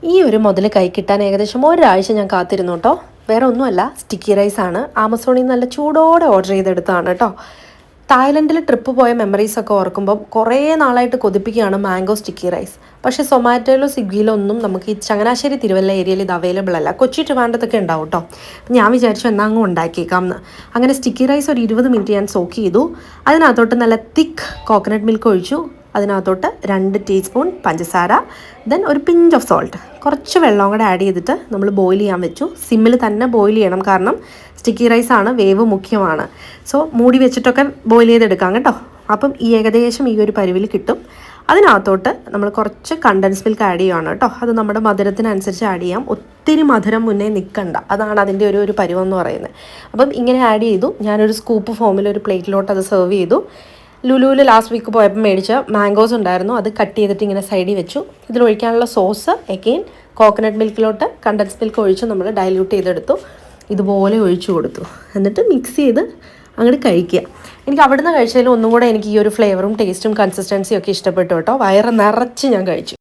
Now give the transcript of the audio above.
ഈ ഒരു മുതൽ കൈ കിട്ടാൻ ഏകദേശം ഒരാഴ്ച ഞാൻ കാത്തിരുന്നു കേട്ടോ. വേറെ ഒന്നുമല്ല, സ്റ്റിക്കി റൈസാണ്. ആമസോണിൽ നിന്ന് നല്ല ചൂടോടെ ഓർഡർ ചെയ്തെടുത്തതാണ് കേട്ടോ. തായ്ലൻഡിൽ ട്രിപ്പ് പോയ മെമ്മറീസൊക്കെ ഓർക്കുമ്പോൾ കുറേ നാളായിട്ട് കൊതിപ്പിക്കുകയാണ് മാംഗോ സ്റ്റിക്കി റൈസ്. പക്ഷേ സൊമാറ്റോയിലോ സ്വിഗ്ഗിയിലോ ഒന്നും നമുക്ക് ഈ ചങ്ങനാശ്ശേരി തിരുവല്ല ഏരിയയിൽ ഇത് അവൈലബിൾ അല്ല. കൊച്ചി ട്രിവാൻഡ്രത്തൊക്കെ ഉണ്ടാവും കേട്ടോ. ഞാൻ വിചാരിച്ചു എന്നാൽ അങ്ങ് ഉണ്ടാക്കിയേക്കാം എന്ന്. അങ്ങനെ സ്റ്റിക്കി റൈസ് ഒരു 20 മിനിറ്റ് ഞാൻ സോക്ക് ചെയ്തു. അതിനകത്തോട്ട് നല്ല തിക്ക് കോക്കനട്ട് മിൽക്ക് ഒഴിച്ചു. അതിനകത്തോട്ട് 2 ടീസ്പൂൺ പഞ്ചസാര, ദെൻ ഒരു പിഞ്ച് ഓഫ് സോൾട്ട്, കുറച്ച് വെള്ളം കൂടെ ആഡ് ചെയ്തിട്ട് നമ്മൾ ബോയിൽ ചെയ്യാൻ വെച്ചു. സിമ്മിൽ തന്നെ ബോയിൽ ചെയ്യണം, കാരണം സ്റ്റിക്കി റൈസാണ്, വേവ് മുഖ്യമാണ്. സോ മൂടി വെച്ചിട്ടൊക്കെ ബോയിൽ ചെയ്തെടുക്കാം കേട്ടോ. അപ്പം ഏകദേശം ഈ ഒരു പരുവിൽ കിട്ടും. അതിനകത്തോട്ട് നമ്മൾ കുറച്ച് കണ്ടൻസ് മിൽക്ക് ആഡ് ചെയ്യുകയാണ് കേട്ടോ. അത് നമ്മുടെ മധുരത്തിനനുസരിച്ച് ആഡ് ചെയ്യാം. ഒത്തിരി മധുരം മുന്നേ നിൽക്കണ്ട, അതാണ് അതിൻ്റെ ഒരു പരുവം എന്ന് പറയുന്നത്. അപ്പം ഇങ്ങനെ ആഡ് ചെയ്തു. ഞാനൊരു സ്കൂപ്പ് ഫോമിൽ ഒരു പ്ലേറ്റിലോട്ട് അത് സെർവ് ചെയ്തു. ലുലുവിൽ ലാസ്റ്റ് വീക്ക് പോയപ്പോൾ മേടിച്ച മാംഗോസ് ഉണ്ടായിരുന്നു, അത് കട്ട് ചെയ്തിട്ട് ഇങ്ങനെ സൈഡിൽ വെച്ചു. ഇതിലൊഴിക്കാനുള്ള സോസ് എഗെയിൻ കോക്കനട്ട് മിൽക്കിലോട്ട് കണ്ടൻസ് മിൽക്ക് ഒഴിച്ച് നമ്മൾ ഡൈല്യൂട്ട് ചെയ്തെടുത്തു. ഇതുപോലെ ഒഴിച്ചു കൊടുത്തു. എന്നിട്ട് മിക്സ് ചെയ്ത് അങ്ങോട്ട് കഴിക്കുക. എനിക്ക് അവിടുന്ന് കഴിച്ചതിൽ ഒന്നും കൂടെ എനിക്ക് ഈ ഒരു ഫ്ലേവറും ടേസ്റ്റും കൺസിസ്റ്റൻസിയും ഒക്കെ ഇഷ്ടപ്പെട്ടു കേട്ടോ. വയറ് നിറച്ച് ഞാൻ കഴിച്ചു.